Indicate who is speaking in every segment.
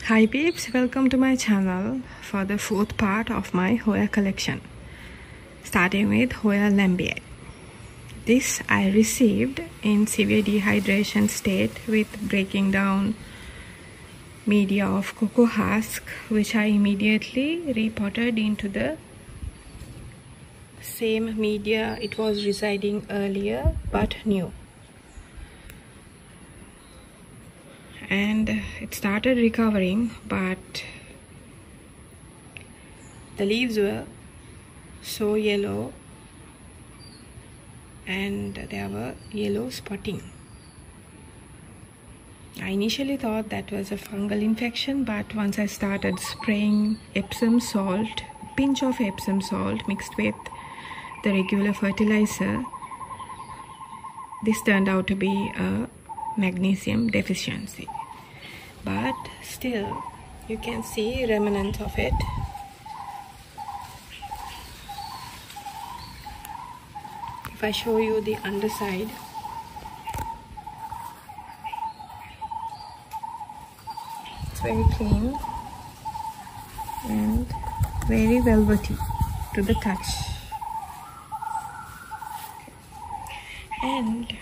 Speaker 1: Hi peeps, welcome to my channel for the fourth part of my Hoya collection, starting with Hoya lambiae. This I received in severe dehydration state with breaking down media of cocoa husk, which I immediately repotted into the same media it was residing earlier but new. And it started recovering, but the leaves were so yellow and there were yellow spotting. I initially thought that was a fungal infection, but once I started spraying Epsom salt, pinch of Epsom salt mixed with the regular fertilizer, this turned out to be a magnesium deficiency. But still you can see remnants of it. If I show you the underside, it's very clean and very velvety to the touch. And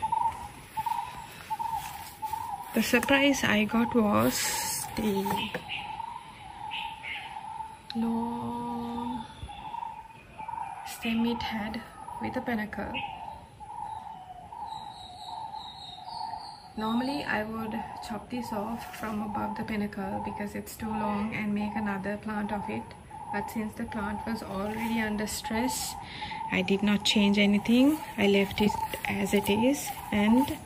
Speaker 1: the surprise I got was the long stem it had with a panicle. Normally I would chop this off from above the panicle because it's too long and make another plant of it. But since the plant was already under stress, I did not change anything. I left it as it is and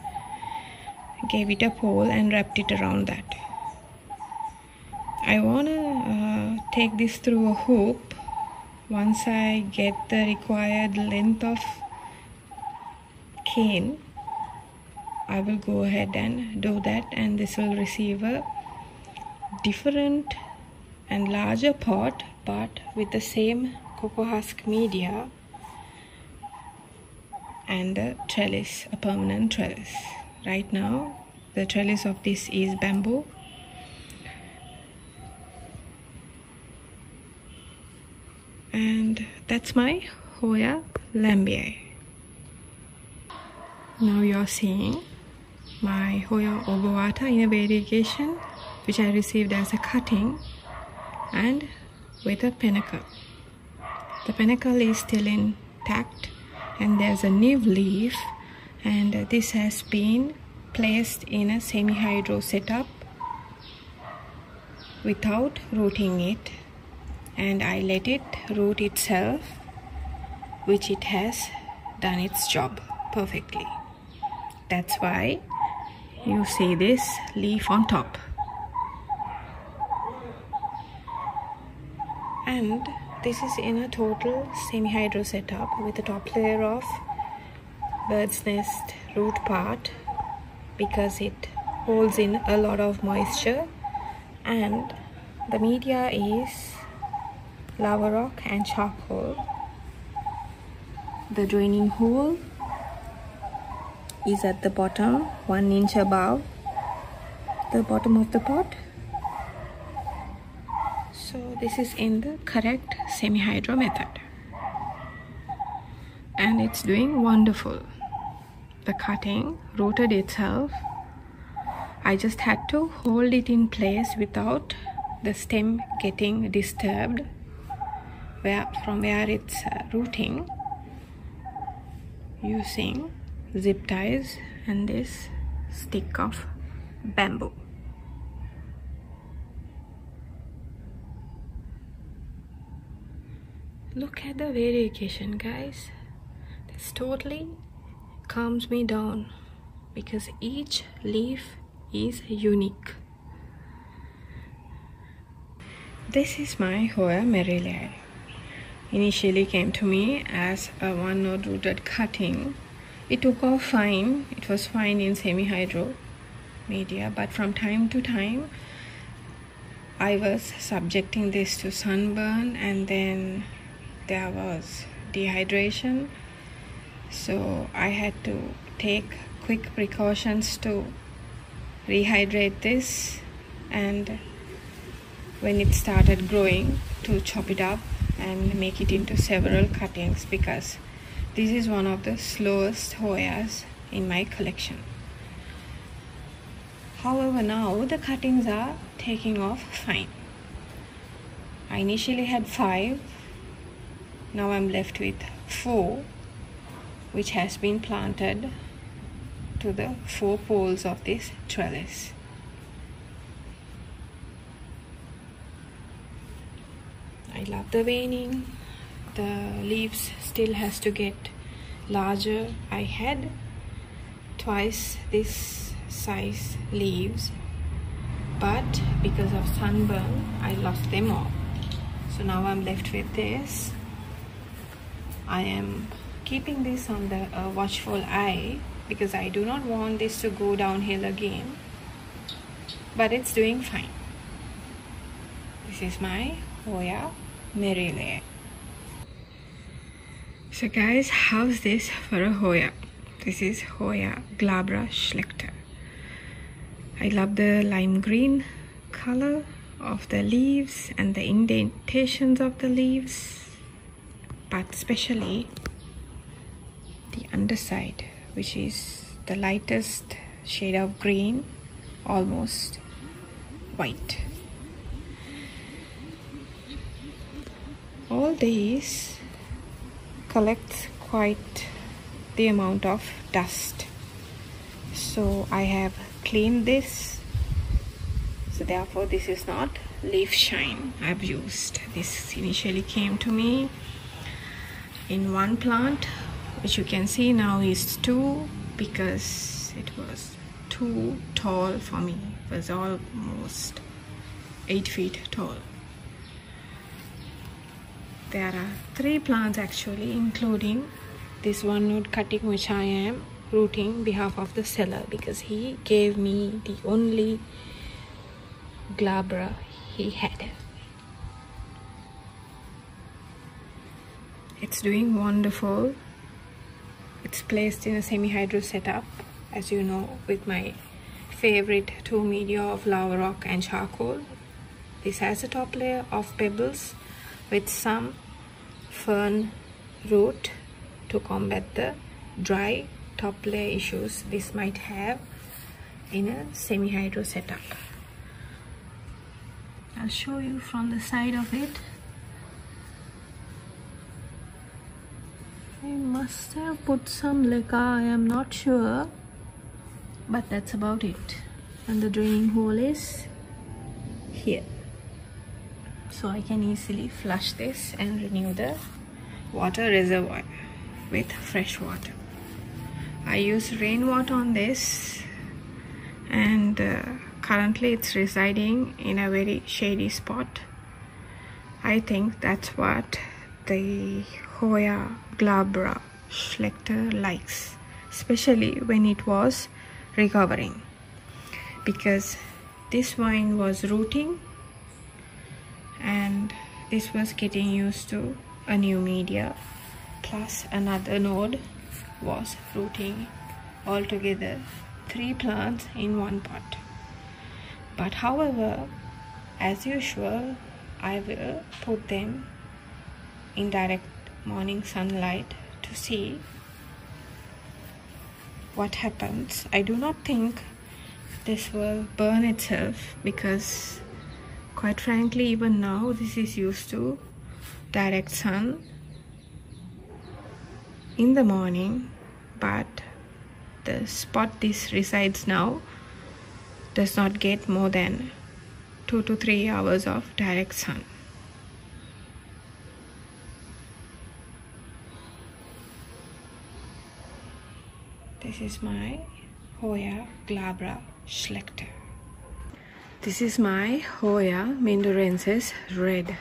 Speaker 1: gave it a pole and wrapped it around that. I wanna take this through a hoop. Once I get the required length of cane, I will go ahead and do that, and this will receive a different and larger pot but with the same cocoa husk media and a trellis, a permanent trellis. Right now the trellis of this is bamboo, and that's my Hoya lambiae. Now you're seeing my Hoya obovata in a variegation, which I received as a cutting and with a panicle. The panicle is still intact and there's a new leaf, and this has been placed in a semi-hydro setup without rooting it, and I let it root itself, which it has done its job perfectly. That's why you see this leaf on top. And this is in a total semi-hydro setup with a top layer of bird's nest root part because it holds in a lot of moisture, and the media is lava rock and charcoal. The draining hole is at the bottom, 1 inch above the bottom of the pot. So this is in the correct semi-hydro method and it's doing wonderful. The cutting rooted itself. I just had to hold it in place without the stem getting disturbed from where it's rooting, using zip ties and this stick of bamboo. Look at the variegation, guys. This totally calms me down because each leaf is unique. This is my Hoya merrillae. Initially came to me as a one node rooted cutting. It took off fine. It was fine in semi-hydro media, but from time to time I was subjecting this to sunburn, and then there was dehydration, so I had to take quick precautions to rehydrate this and when it started growing to chop it up and make it into several cuttings, because this is one of the slowest Hoyas in my collection. However, now the cuttings are taking off fine. I initially had 5, now I'm left with 4, which has been planted to the 4 poles of this trellis. I love the veining. The leaves still has to get larger. I had twice this size leaves, but because of sunburn I lost them all. So now I'm left with this. I am keeping this on the watchful eye because I do not want this to go downhill again, but it's doing fine. This is my Hoya Merrill. So guys, how's this for a Hoya? This is Hoya glabra schlechter. I love the lime green color of the leaves and the indentations of the leaves, but especially the underside, which is the lightest shade of green, almost white. All these collect quite the amount of dust, so I have cleaned this. So therefore this is not leaf shine I've used. This initially came to me in one plant, which you can see now is 2, because it was too tall for me. It was almost 8 feet tall. There are 3 plants actually, including this one node cutting, which I am rooting behalf of the seller, because he gave me the only glabra he had. It's doing wonderful. It's placed in a semi-hydro setup, as you know, with my favorite 2 media of lava rock and charcoal. This has a top layer of pebbles with some fern root to combat the dry top layer issues this might have in a semi-hydro setup. I'll show you from the side of it. I must have put some leca, I am not sure, but that's about it. And the draining hole is here, so I can easily flush this and renew the water reservoir with fresh water. I use rainwater on this, and currently it's residing in a very shady spot. I think that's what the Hoya glabra schlechter likes, especially when it was recovering, because this vine was rooting and this was getting used to a new media, plus another node was rooting. Altogether 3 plants in one pot. But however, as usual, I will put them in direct morning sunlight to see what happens. I do not think this will burn itself, because quite frankly, even now this is used to direct sun in the morning, but the spot this resides now does not get more than 2 to 3 hours of direct sun. This is my Hoya glabra schlechter. This is my Hoya mindorensis red,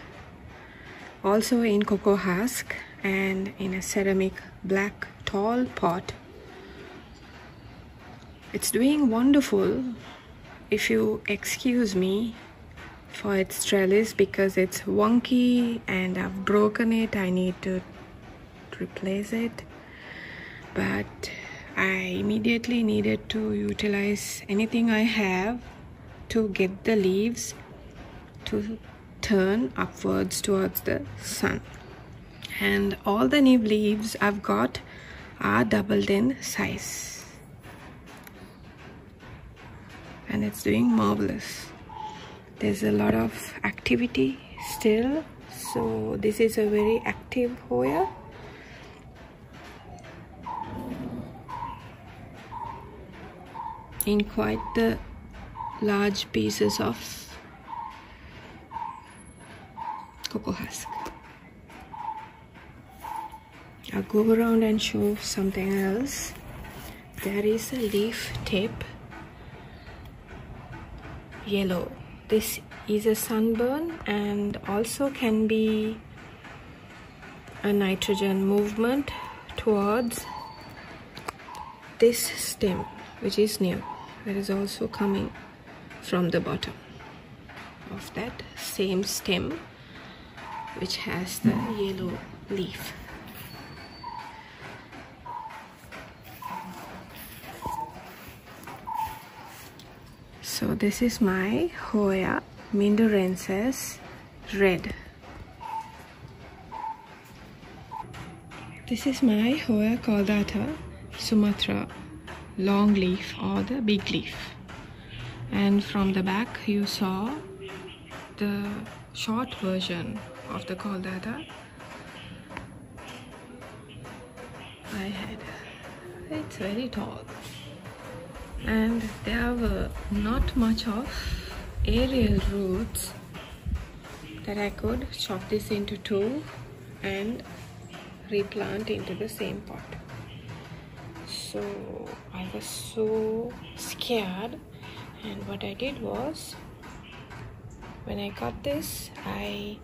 Speaker 1: also in cocoa husk and in a ceramic black tall pot. It's doing wonderful, if you excuse me, for its trellis, because it's wonky and I've broken it. I need to replace it, but I immediately needed to utilize anything I have to get the leaves to turn upwards towards the sun. And all the new leaves I've got are doubled in size, and it's doing marvelous. There's a lot of activity still, so this is a very active Hoya. In quite the large pieces of cocoa husk. I'll go around and show something else. There is a leaf tip, yellow. This is a sunburn and also can be a nitrogen movement towards this stem, which is new. That is also coming from the bottom of that same stem, which has the yellow leaf. So this is my Hoya Mindorensis red. This is my Hoya Caudata Sumatra long leaf, or the big leaf. And from the back you saw the short version of the Caudata I had. It's very tall, and there were not much of aerial roots that I could chop this into two and replant into the same pot. So I was so scared, and what I did was, when I cut this, I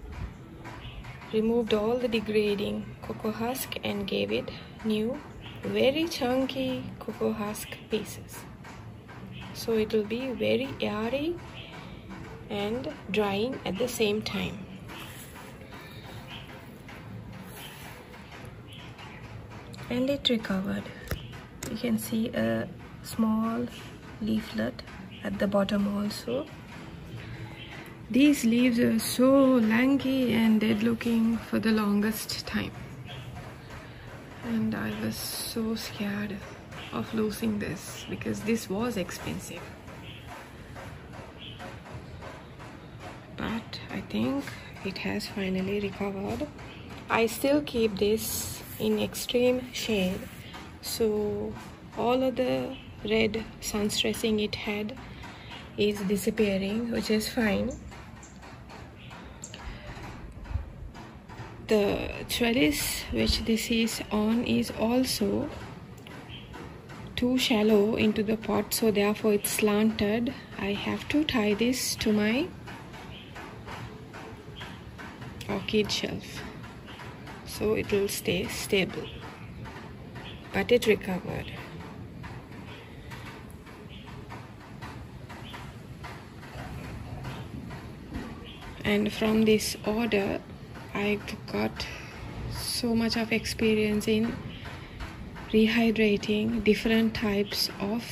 Speaker 1: removed all the degrading cocoa husk and gave it new, very chunky cocoa husk pieces. So it will be very airy and drying at the same time. And it recovered. You can see a small leaflet at the bottom also. These leaves are so lanky and dead looking for the longest time, and I was so scared of losing this because this was expensive. But I think it has finally recovered. I still keep this in extreme shade, so all of the red sun stressing it had is disappearing, which is fine. The trellis which this is on is also too shallow into the pot, so therefore it's slanted. I have to tie this to my orchid shelf so it will stay stable. But it recovered. And from this order I got so much of experience in rehydrating different types of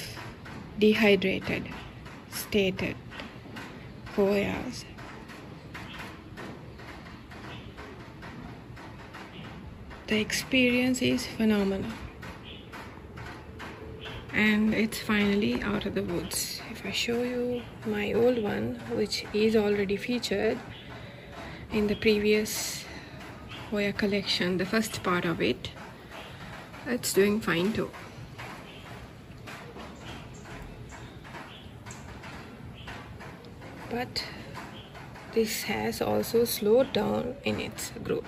Speaker 1: dehydrated stated Hoyas. The experience is phenomenal, and it's finally out of the woods. If I show you my old one, which is already featured in the previous Hoya collection, the first part of it, it's doing fine too. But this has also slowed down in its growth.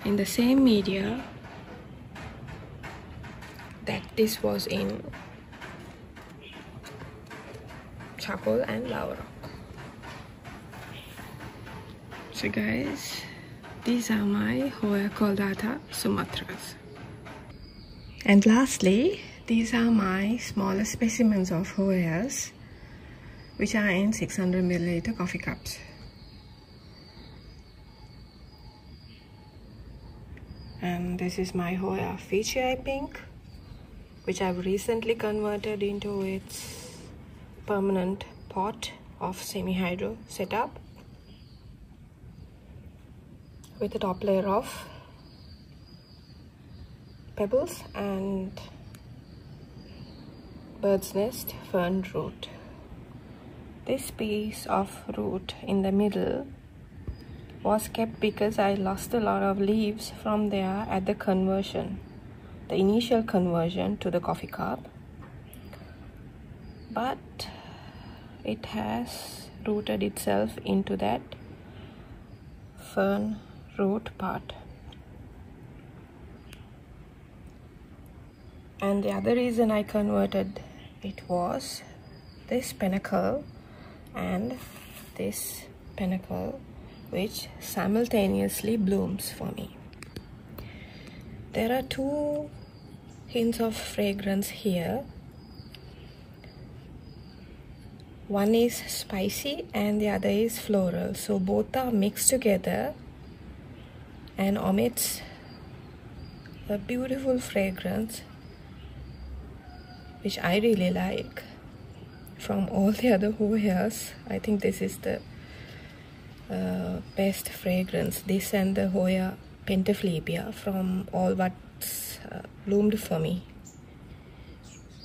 Speaker 1: In the same media that this was in, charcoal and lava rock. So guys, these are my Hoya Caudata Sumatras. And lastly, these are my smaller specimens of Hoyas, which are in 600 milliliter coffee cups. And this is my Hoya Fiji Pink, which I've recently converted into its permanent pot of semi-hydro setup with a top layer of pebbles and bird's nest fern root. This piece of root in the middle was kept because I lost a lot of leaves from there at the conversion, the initial conversion to the coffee cup, but it has rooted itself into that fern root part. And the other reason I converted it was this panicle and this panicle, which simultaneously blooms for me. There are two hints of fragrance here. One is spicy and the other is floral, so both are mixed together and omits a beautiful fragrance which I really like. From all the other Hoyas, I think this is the best fragrance, this and the Hoya pentaphlebia, from all what's bloomed for me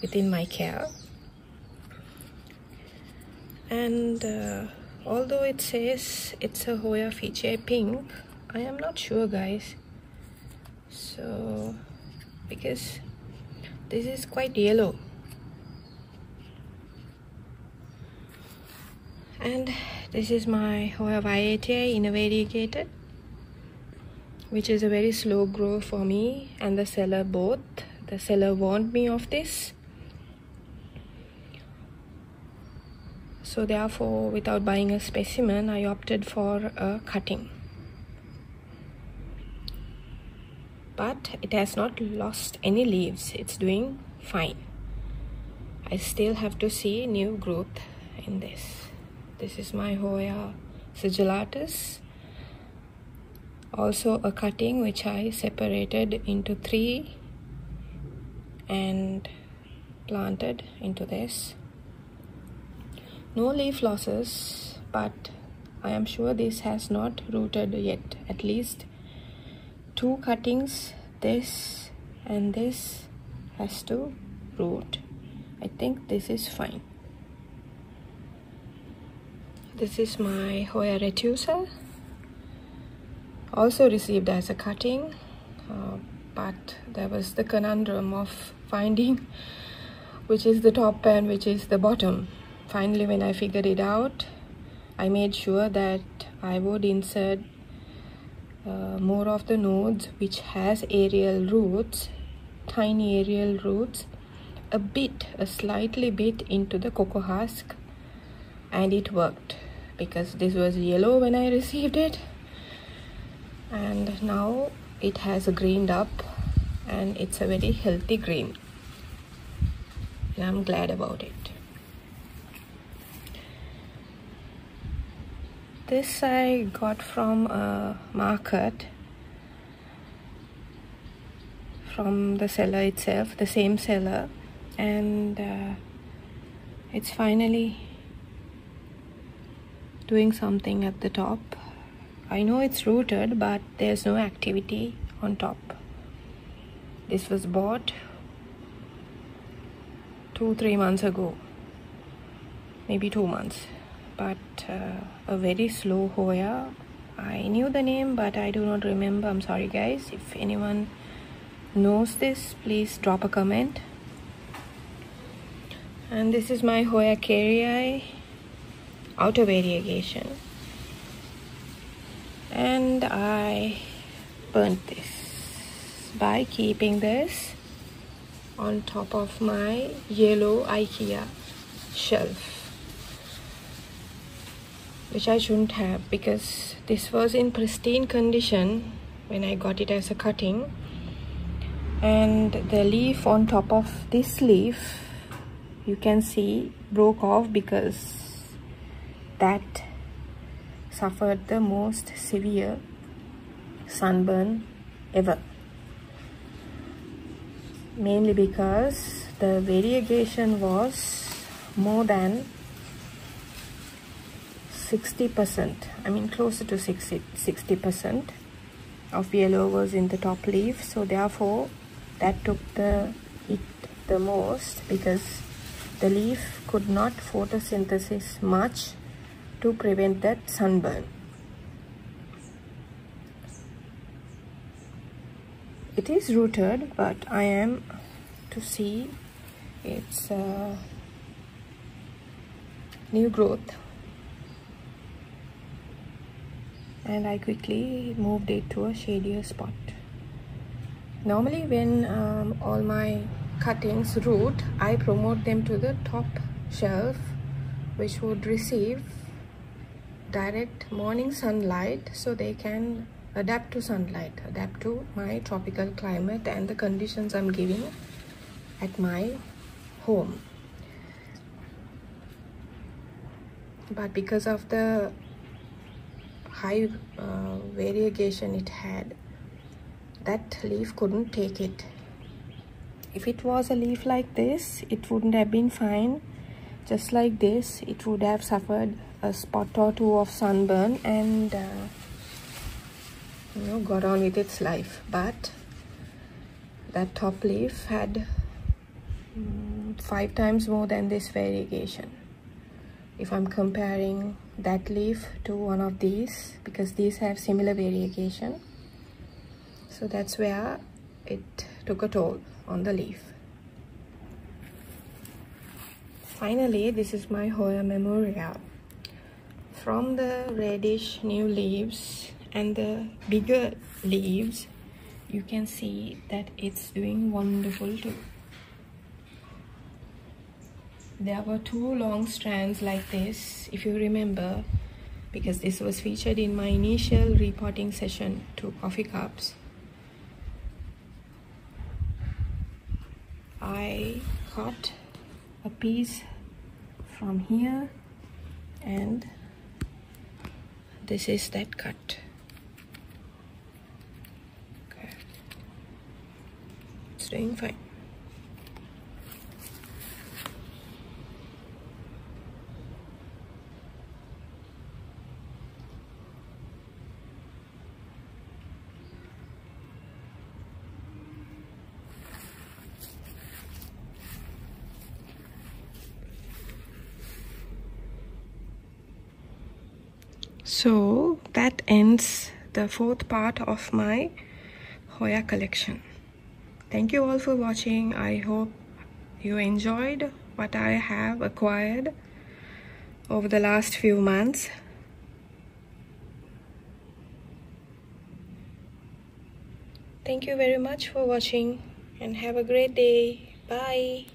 Speaker 1: within my care. And although it says it's a Hoya Fiche pink, I am not sure, guys. So because this is quite yellow. And this is my Hoya Viatia in a variegated, which is a very slow grow for me and the seller both. The seller warned me of this. So therefore, without buying a specimen, I opted for a cutting. But it has not lost any leaves. It's doing fine. I still have to see new growth in this. This is my Hoya sigillatus. Also a cutting which I separated into 3 and planted into this. No leaf losses, but I am sure this has not rooted yet. At least 2 cuttings, this and this, has to root. I think this is fine. This is my Hoya retusa, also received as a cutting, but there was the conundrum of finding which is the top and which is the bottom. Finally, when I figured it out, I made sure that I would insert more of the nodes which has aerial roots, tiny aerial roots, a slightly bit into the cocoa husk, and it worked because this was yellow when I received it, and now it has greened up and it's a very healthy green, and I'm glad about it. This I got from a market, from the seller itself, the same seller, and it's finally doing something at the top. I know it's rooted, but there's no activity on top. This was bought 2-3 months ago, maybe 2 months, but a very slow Hoya. I knew the name, but I do not remember. I'm sorry, guys. If anyone knows this, please drop a comment. And this is my Hoya Carrii outer variegation, and I burnt this by keeping this on top of my yellow IKEA shelf, which I shouldn't have, because this was in pristine condition when I got it as a cutting, and the leaf on top of this leaf, you can see, broke off because that suffered the most severe sunburn ever, mainly because the variegation was more than 60%, I mean closer to 60% of yellow was in the top leaf, so therefore that took the hit the most, because the leaf could not photosynthesis much to prevent that sunburn. It is rooted, but I am to see its new growth, and I quickly moved it to a shadier spot. Normally when all my cuttings root, I promote them to the top shelf, which would receive direct morning sunlight, so they can adapt to sunlight, adapt to my tropical climate and the conditions I'm giving at my home. But because of the high variegation it had, that leaf couldn't take it. If it was a leaf like this, it wouldn't have been fine. Just like this, it would have suffered a spot or two of sunburn and got on with its life. But that top leaf had 5 times more than this variegation. If I'm comparing that leaf to one of these, because these have similar variegation, so that's where it took a toll on the leaf. Finally, this is my Hoya memorial. From the reddish new leaves and the bigger leaves, you can see that it's doing wonderful too. There were 2 long strands like this, if you remember, because this was featured in my initial repotting session to coffee cups. I cut a piece from here, and this is that cut. Okay, it's doing fine. So that ends the 4th part of my Hoya collection. Thank you all for watching. I hope you enjoyed what I have acquired over the last few months. Thank you very much for watching and have a great day. Bye.